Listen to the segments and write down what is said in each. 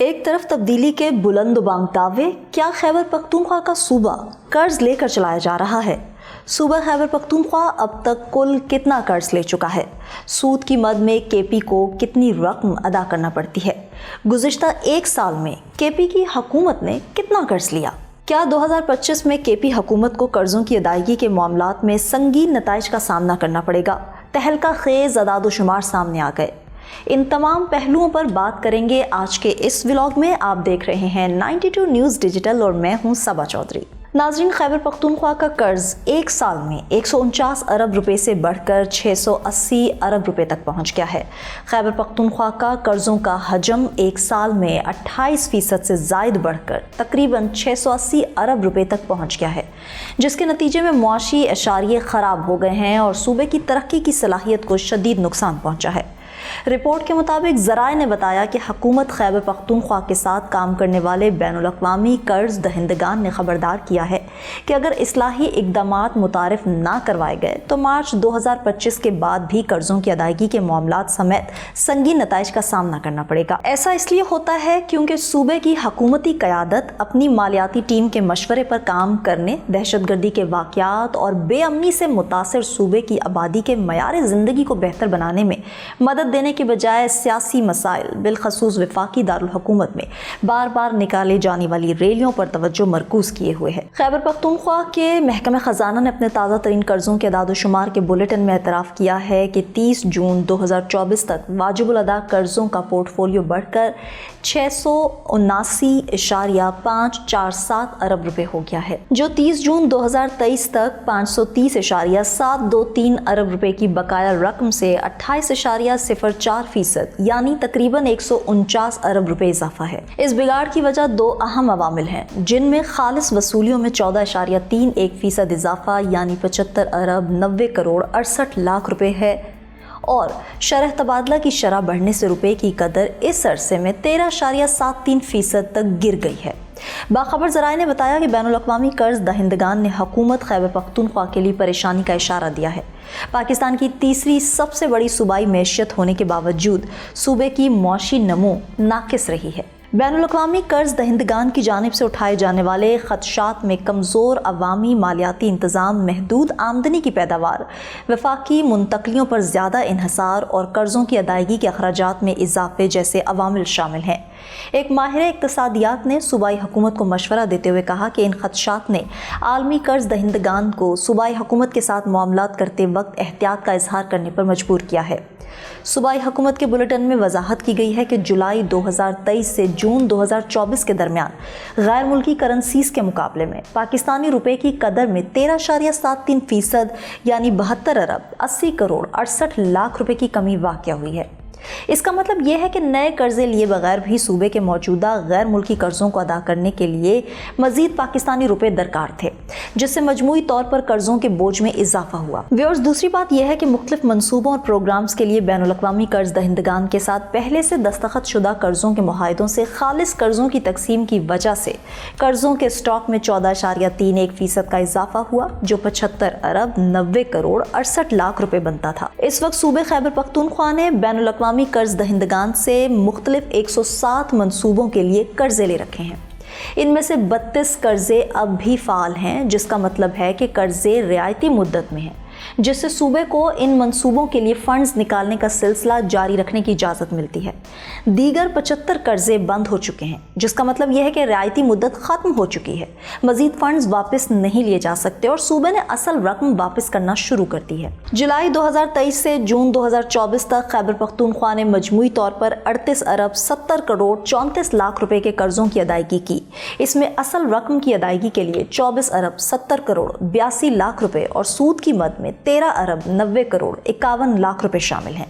ایک طرف تبدیلی کے بلند و بانگ دعوے، کیا خیبر پختونخوا کا صوبہ قرض لے کر چلایا جا رہا ہے؟ صوبہ خیبر پختونخوا اب تک کل کتنا قرض لے چکا ہے؟ سود کی مد میں کے پی کو کتنی رقم ادا کرنا پڑتی ہے؟ گزشتہ ایک سال میں کے پی کی حکومت نے کتنا قرض لیا؟ کیا 2025 میں کے پی حکومت کو قرضوں کی ادائیگی کے معاملات میں سنگین نتائج کا سامنا کرنا پڑے گا؟ تہلکہ خیز اعداد و شمار سامنے آ گئے۔ ان تمام پہلوؤں پر بات کریں گے آج کے اس ولاگ میں۔ آپ دیکھ رہے ہیں 92 نیوز ڈیجیٹل اور میں ہوں صبا چودھری۔ ناظرین، خیبر پختونخوا کا قرض ایک سال میں 149 ارب روپے سے بڑھ کر 680 ارب روپے تک پہنچ گیا ہے۔ خیبر پختونخوا کا قرضوں کا حجم ایک سال میں 28% سے زائد بڑھ کر تقریباً 680 ارب روپے تک پہنچ گیا ہے، جس کے نتیجے میں معاشی اشاریے خراب ہو گئے ہیں اور صوبے کی ترقی کی صلاحیت کو شدید نقصان پہنچا ہے۔ رپورٹ کے مطابق ذرائع نے بتایا کہ حکومت خیبر پختونخوا کے ساتھ کام کرنے والے بین الاقوامی قرض دہندگان نے خبردار کیا ہے کہ اگر اصلاحی اقدامات متعارف نہ کروائے گئے تو مارچ 2025 کے بعد بھی قرضوں کی ادائیگی کے معاملات سمیت سنگین نتائج کا سامنا کرنا پڑے گا۔ ایسا اس لیے ہوتا ہے کیونکہ صوبے کی حکومتی قیادت اپنی مالیاتی ٹیم کے مشورے پر کام کرنے، دہشت گردی کے واقعات اور بے امنی سے متاثر صوبے کی آبادی کے معیار زندگی کو بہتر بنانے میں مدد دینے کے بجائے سیاسی مسائل، بالخصوص وفاقی دارالحکومت میں بار بار نکالے جانے والی ریلیوں پر توجہ مرکوز کیے ہوئے ہے۔ خیبر پختونخوا کے محکمہ خزانہ نے اپنے تازہ ترین قرضوں کے اعداد و شمار کے بلیٹن میں اعتراف کیا ہے کہ 30 جون 2024 تک واجب الادا قرضوں کا پورٹ فولیو بڑھ کر 679.547 ارب روپے ہو گیا ہے، جو 30 جون 2023 تک 530.723 ارب روپے کی بقایا رقم سے 28.04% یعنی تقریباً 149 ارب روپے اضافہ ہے۔ اس بگاڑ کی وجہ دو اہم عوامل ہیں، جن میں خالص وصولیوں میں 14.31% اضافہ یعنی 75 ارب 90 کروڑ 68 لاکھ روپے ہے، اور شرح تبادلہ کی شرح بڑھنے سے روپے کی قدر اس عرصے میں 13.73% تک گر گئی ہے۔ باخبر ذرائع نے بتایا کہ بین الاقوامی قرض دہندگان نے حکومت خیبر پختونخوا کے لیے پریشانی کا اشارہ دیا ہے۔ پاکستان کی تیسری سب سے بڑی صوبائی معیشت ہونے کے باوجود صوبے کی معاشی نمو ناقص رہی ہے۔ بین الاقوامی قرض دہندگان کی جانب سے اٹھائے جانے والے خدشات میں کمزور عوامی مالیاتی انتظام، محدود آمدنی کی پیداوار، وفاقی منتقلیوں پر زیادہ انحصار اور قرضوں کی ادائیگی کے اخراجات میں اضافے جیسے عوامل شامل ہیں۔ ایک ماہر اقتصادیات نے صوبائی حکومت کو مشورہ دیتے ہوئے کہا کہ ان خدشات نے عالمی قرض دہندگان کو صوبائی حکومت کے ساتھ معاملات کرتے وقت احتیاط کا اظہار کرنے پر مجبور کیا ہے۔ صوبائی حکومت کے بلیٹن میں وضاحت کی گئی ہے کہ جولائی 2023 سے جون 2024 کے درمیان غیر ملکی کرنسیز کے مقابلے میں پاکستانی روپے کی قدر میں 13.73% یعنی 72 ارب 80 کروڑ 68 لاکھ روپے کی کمی واقع ہوئی ہے۔ اس کا مطلب یہ ہے کہ نئے قرضے لیے بغیر بھی صوبے کے موجودہ غیر ملکی قرضوں کو ادا کرنے کے لیے مزید پاکستانی روپے درکار تھے، جس سے مجموعی طور پر قرضوں کے بوجھ میں اضافہ ہوا۔ ویورز، دوسری بات یہ ہے کہ مختلف منصوبوں اور پروگرامز کے لیے بین الاقوامی قرض دہندگان کے ساتھ پہلے سے دستخط شدہ قرضوں کے معاہدوں سے خالص قرضوں کی تقسیم کی وجہ سے قرضوں کے اسٹاک میں 14.31% کا اضافہ ہوا، جو 75 ارب 90 کروڑ 68 لاکھ روپے بنتا تھا۔ اس وقت صوبے خیبر پختونخوا نے بین الاقوامی قرض دہندگان سے مختلف 107 منصوبوں کے لیے قرضے لے رکھے ہیں۔ ان میں سے 32 قرضے اب بھی فعال ہیں، جس کا مطلب ہے کہ قرضے رعایتی مدت میں ہیں، جس سے صوبے کو ان منصوبوں کے لیے فنڈز نکالنے کا سلسلہ جاری رکھنے کی اجازت ملتی ہے۔ دیگر 75 قرضے بند ہو چکے ہیں، جس کا مطلب یہ ہے کہ رعایتی مدت ختم ہو چکی ہے، مزید فنڈز واپس نہیں لیے جا سکتے اور صوبے نے اصل رقم واپس کرنا شروع کر دی ہے۔ جولائی 2023 سے جون 2024 تک خیبر پختونخوا نے مجموعی طور پر 38 ارب 70 کروڑ 34 لاکھ روپے کے قرضوں کی ادائیگی کی۔ اس میں اصل رقم کی ادائیگی کے لیے 24 ارب 70 کروڑ 82 لاکھ روپے اور سود کی مد میں 13 ارب 90 کروڑ 51 لاکھ روپے شامل ہیں۔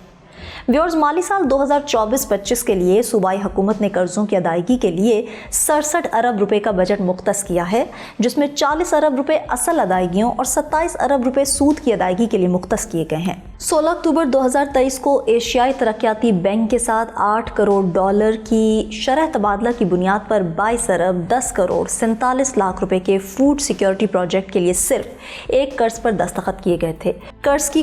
ویورز، مالی سال 2024-25 کے لیے صوبائی حکومت نے قرضوں کی ادائیگی کے لیے 67 ارب روپے کا بجٹ مختص کیا ہے، جس میں 40 ارب روپے اصل ادائیگیوں اور 27 ارب روپے سود کی ادائیگی کے لیے مختص کیے گئے ہیں۔ 16 اکتوبر 2023 کو ایشیائی ترقیاتی بینک کے ساتھ $8 کروڑ کی شرح تبادلہ کی بنیاد پر 22 ارب 10 کروڑ 47 لاکھ روپے کے فوڈ سیکیورٹی پروجیکٹ کے لیے صرف ایک قرض پر دستخط کیے گئے تھے۔ قرض کی